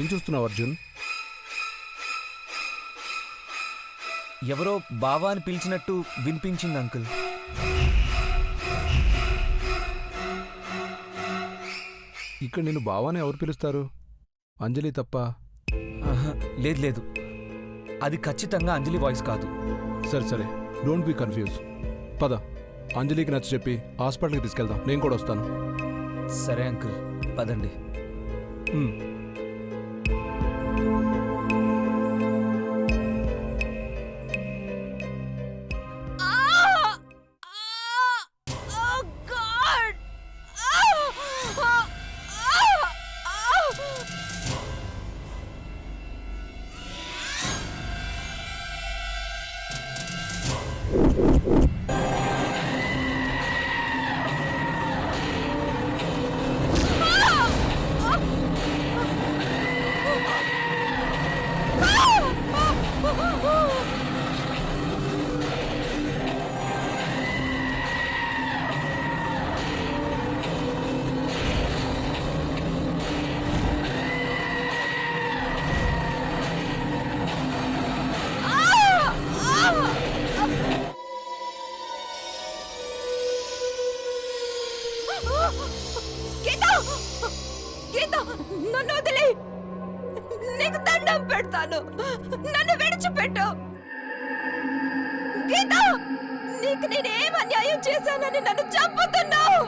ఏం చూస్తున్నావు అర్జున్? ఎవరో బావా అని పిలిచినట్టు వినిపించింది అంకుల్. ఇక్కడ నేను బావాని ఎవరు పిలుస్తారు? అంజలి తప్ప. లేదు లేదు, అది ఖచ్చితంగా అంజలి వాయిస్ కాదు. సరే సరే, డోంట్ బీ కన్ఫ్యూజ్. పద, అంజలికి నచ్చ చెప్పి హాస్పిటల్కి తీసుకెళ్దాం. నేను కూడా వస్తాను. సరే అంకుల్, పదండి. నన్ను వదిలే, నీకు దండం పెడతాను, నన్ను విడిచిపెట్టు. గీత, నీకు నేనేం అన్యాయం చేశానని నన్ను చంపుతున్నావు?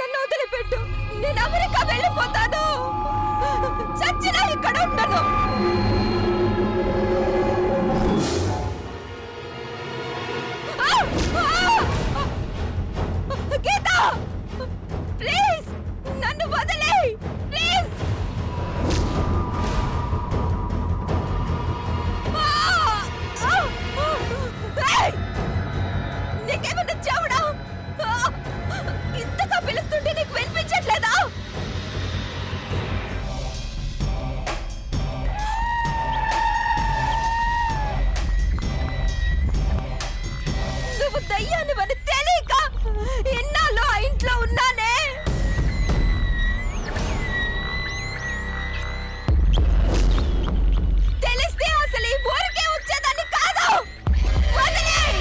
నన్ను వదిలిపెట్టు, నేను అమెరికా వెళ్ళిపోతాను, చచ్చినా ఇక్కడ ఉండను. గీత, ప్లీజ్ నన్ను వదిలే, ప్లీజ్. నీకేమన్నా చెవుడా? ఇంతగా పిలుస్తుంటే నీకు వినిపించట్లేదా? నువ్వు దయ్యానివని తెలియక ఎన్నాళ్ళు ఆ ఇంట్లో ఉన్నానే. తెలిస్తే అసలు ఈ ఊరికే వచ్చేదాన్ని కాదు. వదిలేయ్,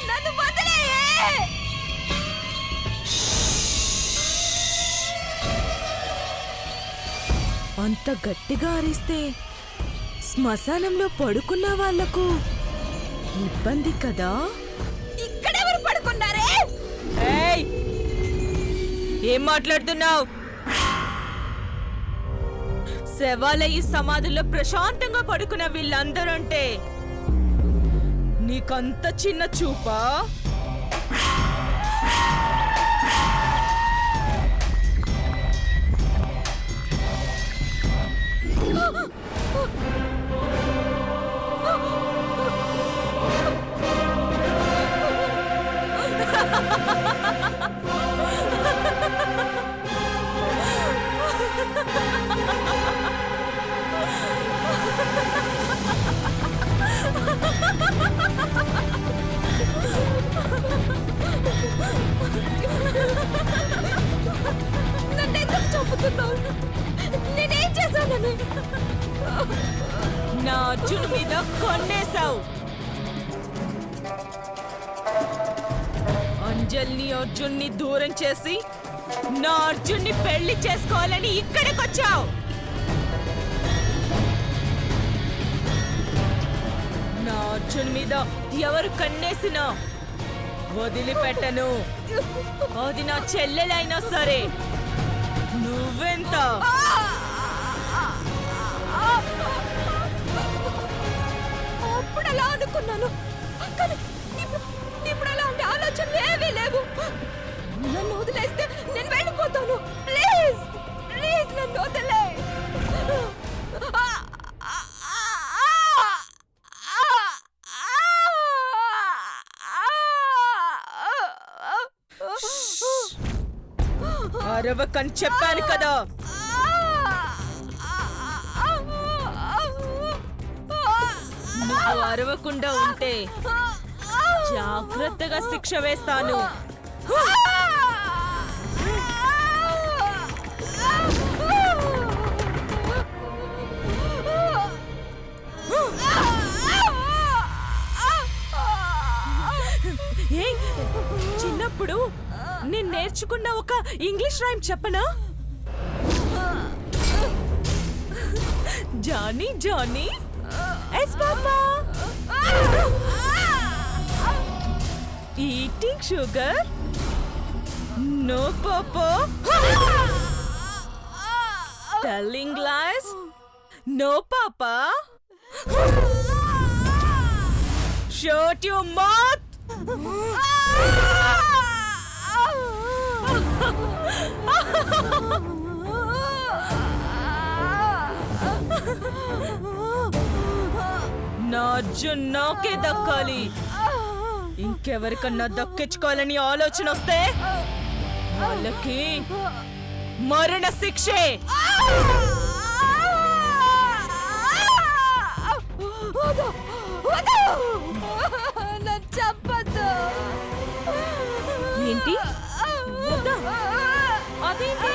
నన్ను వదిలేయ్. అంత గట్టిగా అరిస్తే శ్మశానంలో పడుకున్న వాళ్లకు ఇబ్బంది కదా. ఇక్కడెవరు పడుకున్నారే? ఏం మాట్లాడుతున్నావు? శవాలయ్య సమాధిలో ప్రశాంతంగా పడుకున్న వీళ్ళందరంటే నీకంత చిన్న చూపా? నన్నెందుకు చంపుతున్నావు? నేనేం చేశానని? నా అర్జున్ మీద కొన్నేశావు. అంజల్ని అర్జున్ని దూరం చేసి నా అర్జున్ని పెళ్లి చేసుకోవాలని ఇక్కడికొచ్చావు. నా అర్జున్ మీద ఎవరు కన్నేసినా వదిలిపెట్టను. అది నా చెల్లెలైనా సరే. నువ్వెంత? అప్పుడు అలా అనుకున్నాను, కానీ ఇప్పుడు అలాంటి ఆలోచనలు ఏవీ లేవు. నన్ను వదిలేస్తే నేను వెళ్ళిపోతాను. ప్లీజ్ ప్లీజ్ నన్ను వదిలే. అరవకని చెప్పాను కదా. నువ్వు అరవకుండా ఉంటే జాగ్రత్తగా శిక్ష వేస్తాను. నేర్చుకున్న ఒక ఇంగ్లీష్ రైమ్ చెప్పనా? Johnny Johnny yes papa eating sugar no papa telling lies no papa shut your mouth నా అర్జున్ నాకే దక్కాలి. ఇంకెవరికన్నా దక్కించుకోవాలని ఆలోచన వస్తే వాళ్ళకి మరణ శిక్షే. చెప్పద్దు. ఏంటి వద్దా? అదేంటి?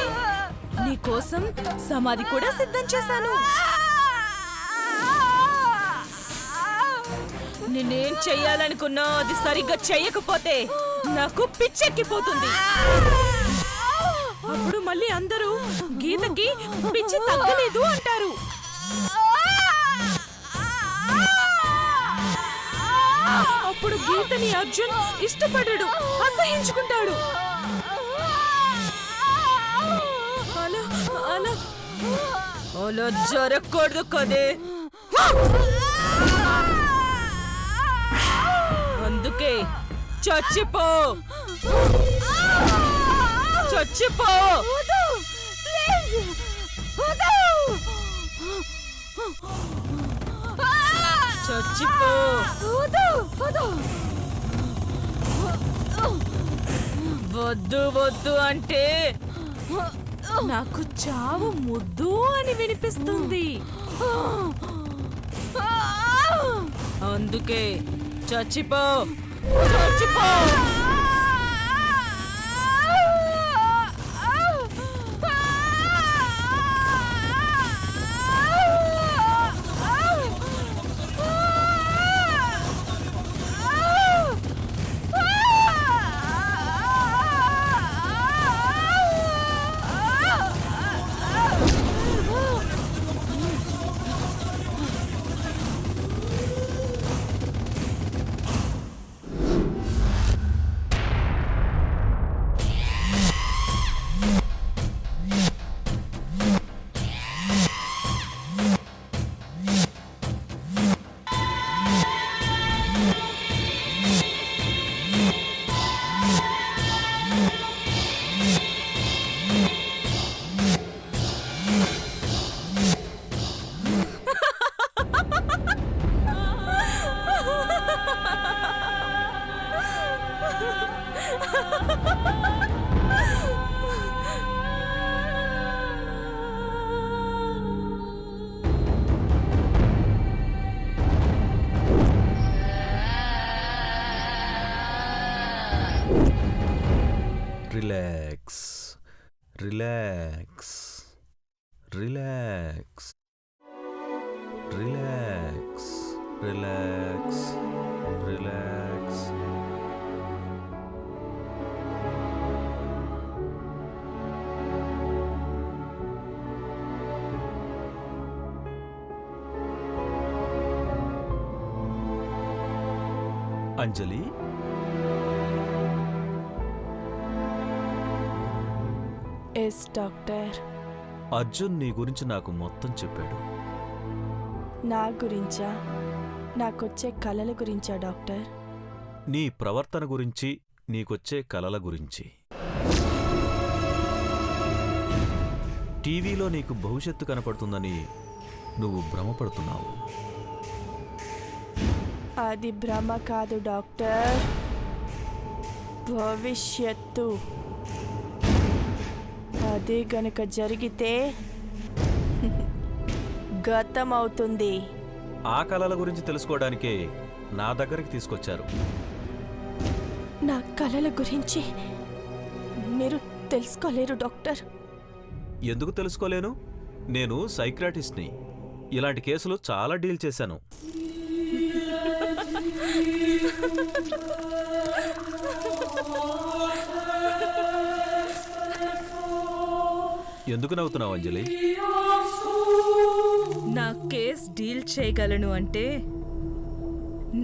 నీకోసం సమాధి కూడా సిద్ధం చేశాను. నేనేం చెయ్యాలనుకున్నా అది సరిగ్గా చెయ్యకపోతే నాకు పిచ్చెక్కిపోతుంది. అప్పుడు మళ్ళీ అందరూ గీతకి పిచ్చి తగ్గలేదు అంటారు. అప్పుడు గీతని అర్జున్ ఇష్టపడడు, అసహించుకుంటాడు. అలా అలా అలా జరగకూడదు కదే. అందుకే చచ్చిపో చచ్చిపో. చచ్చిపో. వద్దు వద్దు అంటే నాకు చావు ముద్దు అని వినిపిస్తుంది. అందుకే చచ్చిపో చచ్చిపో. Relax relax relax relax relax relax. Anjali, yes doctor. Arjun నీ గురించి నాకు మొత్తం చెప్పాడు. నా గురించా? నాకొచ్చే కలల గురించా డాక్టర్? నీ ప్రవర్తన గురించి, నీకొచ్చే కలల గురించి. టీవీలో నీకు భవిష్యత్తు కనపడుతుందని నువ్వు భ్రమపడుతున్నావు. అది భ్రమ కాదు డాక్టర్, భవిష్యత్తు. అదే గనుక జరిగితే గతం అవుతుంది. ఆ కలల గురించి తెలుసుకోవడానికే నా దగ్గరికి తీసుకొచ్చారు. నా కలల గురించి మీరు తెలుసుకోలేరు డాక్టర్. ఎందుకు తెలుసుకోలేను? నేను సైక్రాటిస్ట్ని. ఇలాంటి కేసులు చాలా డీల్ చేశాను. ఎందుకు నవ్వుతున్నావు అంజలి? నా కేస్ డీల్ చేయగలను అంటే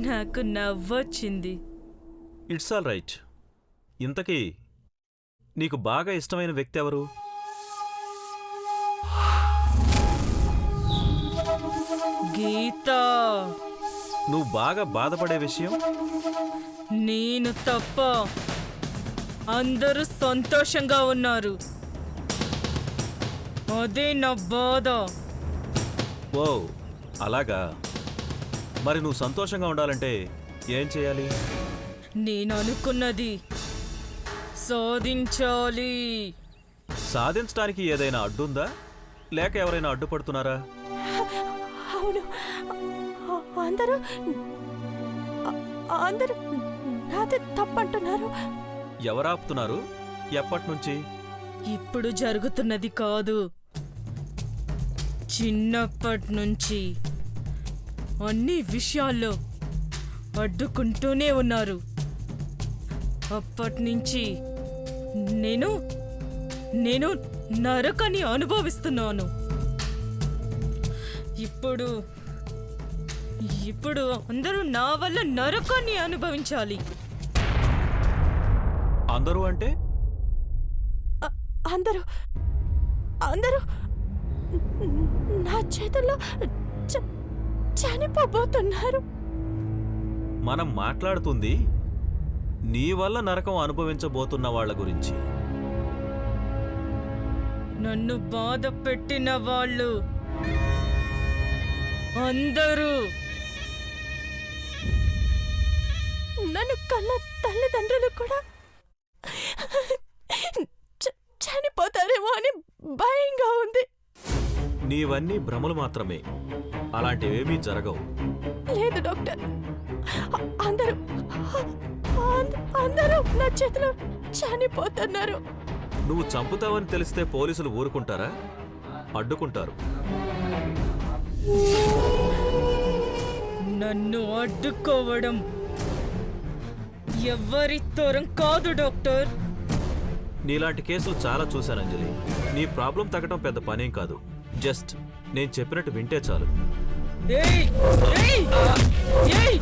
నాకు నవ్వొచ్చింది. It's all right. ఇంతకీ నీకు బాగా ఇష్టమైన వ్యక్తి ఎవరు? గీత. నువ్వు బాగా బాధపడే విషయం? నేను తప్ప అందరూ సంతోషంగా ఉన్నారు, అదే నా బాధ. ఓ అలాగా. మరి నువ్వు సంతోషంగా ఉండాలంటే ఏం చేయాలి? నేను అనుకున్నది సాధించాలి. సాధించడానికి ఏదైనా అడ్డుందా, లేక ఎవరైనా అడ్డుపడుతున్నారా? అవును, అందరూ అందరూ నాది తప్పంటున్నారు. ఎవరాపుతున్నారు? ఎప్పటినుంచి? ఇప్పుడు జరుగుతున్నది కాదు, చిన్నప్పటి నుంచి అన్ని విషయాల్లో అడ్డుకుంటూనే ఉన్నారు. అప్పటినుంచి నేను నేను నరకాన్ని అనుభవిస్తున్నాను. ఇప్పుడు ఇప్పుడు అందరూ నా వల్ల నరకాన్ని అనుభవించాలి. అందరూ అంటే? అందరూ అందరూ నా చేతుల్లో చనిపోబోతున్నారు. మనం మాట్లాడుతుంది నీ వల్ల నరకం అనుభవించబోతున్న వాళ్ళ గురించి. నన్ను బాధ పెట్టిన వాళ్ళు అందరూ నన్ను కన్న తల్లిదండ్రులు కూడా చనిపోతారేమో అని భయంగా ఉంది. నీవన్నీ భ్రమలు మాత్రమే, అలాంటివేమీ జరగవు. లేదు డాక్టర్, అందరూ అందరూ నా చేతిలో చనిపోతున్నారు. నువ్వు చంపుతావని తెలిస్తే పోలీసులు ఊరుకుంటారా? అడ్డుకుంటారు. నన్ను అడ్డుకోవడం ఎవరి తరం కాదు డాక్టర్. నీలాంటి కేసులు చాలా చూశాను అంజలి. నీ ప్రాబ్లం తగ్గడం పెద్ద పనేం కాదు. జస్ట్ నేను చెప్పినట్టు వింటే చాలు. ఏయ్! ఏయ్! ఏయ్!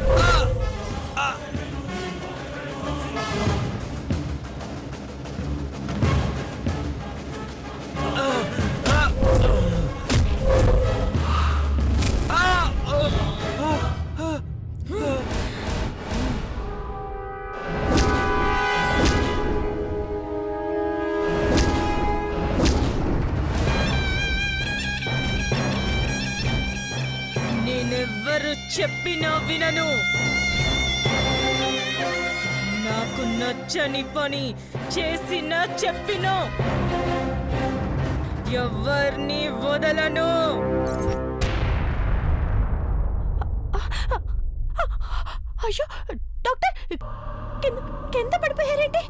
నేనెవ్వరు చెప్పినా వినను. నాకు నచ్చని పని చేసినా చెప్పినా ఎవ్వర్ని వదలను. అయ్యో డాక్టర్, కింద పడిపోయారేంటి?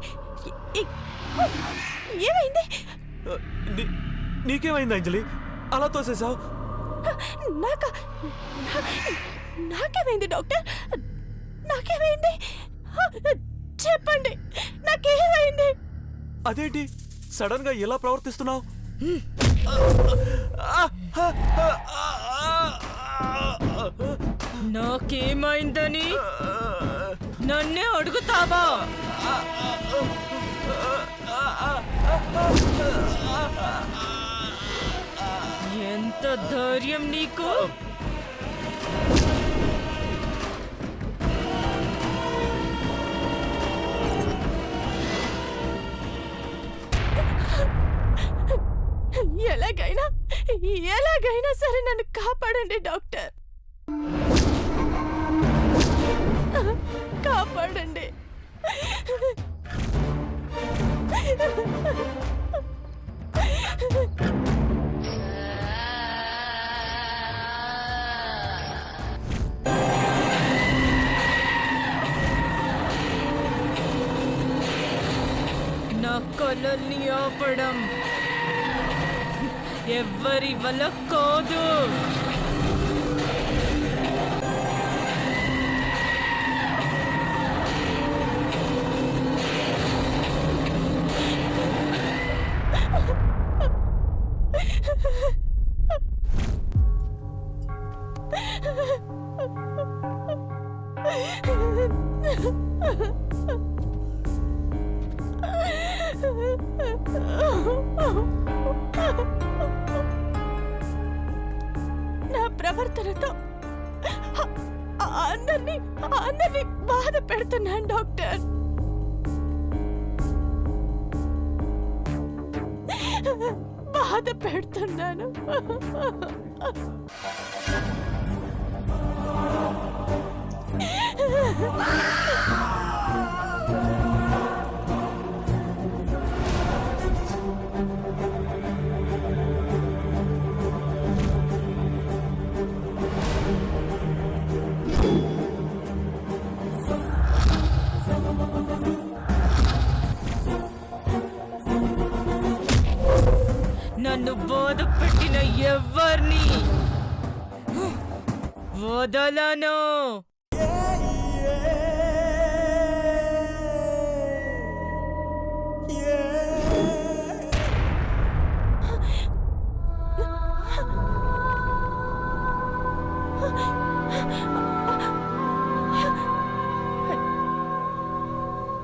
ఏమైంది? నీకేమైంది అంజలి? అలా తోసేసావు? నాకేమైంది డాక్టర్? నాకేమైంది? చెప్పండి, నాకేమైంది? అదేంటి సడన్ గా ఎలా ప్రవర్తిస్తున్నావు? నాకేమైందని నన్నే అడుగుతావా? ఎంత ధైర్యం నీకు? ఎలాగైనా సరే నన్ను కాపాడండి డాక్టర్, కాపాడండి. నా కలల్ని ఆపడం ఎవ్వరి వల్ల కాదు. ప్రవర్తనతో అందరినీ బాధ పెడుతున్నాను డాక్టర్. బాధ పెడుతున్నాను. నన్ను బాధ పెట్టిన ఎవరిని వదలను.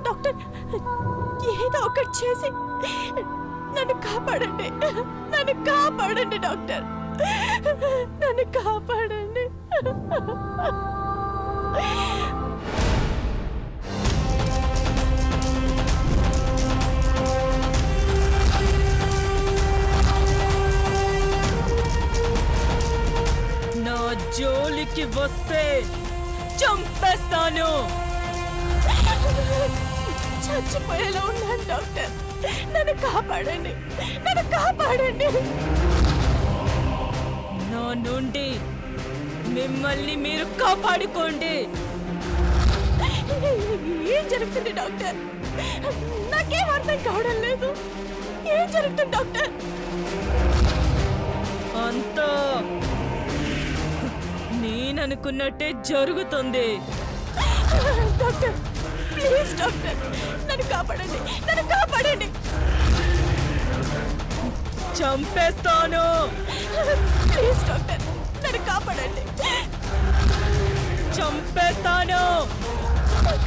డాక్టర్, ఏదో ఒకటి చేసి నన్ను కాపాడండి. నన్ను కాపాడండి డాక్టర్. నన్ను కాపాడండి. నా జోలికి వస్తే చంపేస్తాను. చచ్చిపోయేలా ఉన్నాను డాక్టర్. నన్ను కాపాడండి. నన్ను కాపాడండి. నా నుండి మిమ్మల్ని మీరు కాపాడుకోండి. ఏం జరుగుతుంది డాక్టర్? నాకేం అర్థం కావడం లేదు. ఏం జరుగుతుంది డాక్టర్? అంతా నేననుకున్నట్టే జరుగుతుంది. డాక్టర్, ప్లీజ్ డాక్టర్, నన్ను కాపాడండి. నన్ను కాపాడండి. చంపేస్తాను. ప్లీజ్ డాక్టర్, నన్ను కాపాడండి. చంపేస్తాను.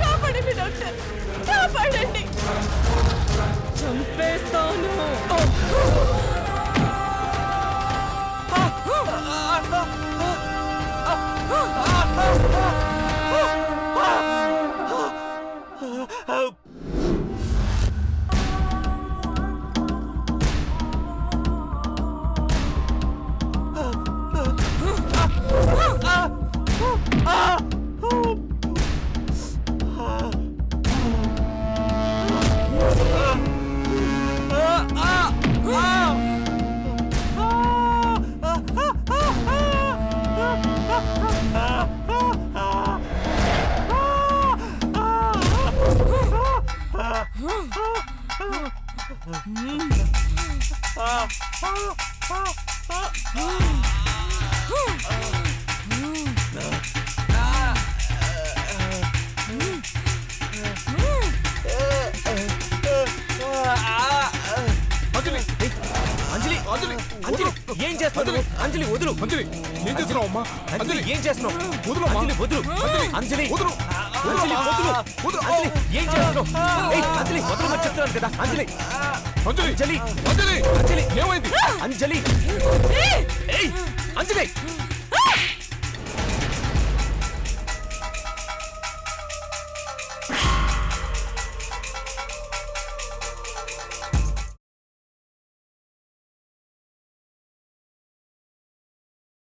కాపాడండి డాక్టర్, కాపాడండి. చంపేస్తాను. ఏం చేస్తున్నావు? అంజలి వదులు. అంజలి ఏం చేస్తున్నావు అమ్మా? అంజలి ఏం చేస్తున్నావు? వదులు అంజలి వదులు. అంజలి వదులు. అంజలి వదులు. అంజలి ఏం చేస్తున్నావు? ఏయ్ అంజలి వదలమని చెప్తున్నాను కదా. అంజలి అంజలి అంజలి అంజలి అంజలి ఏమైంది? అంజలి ఏయ్ అంజలి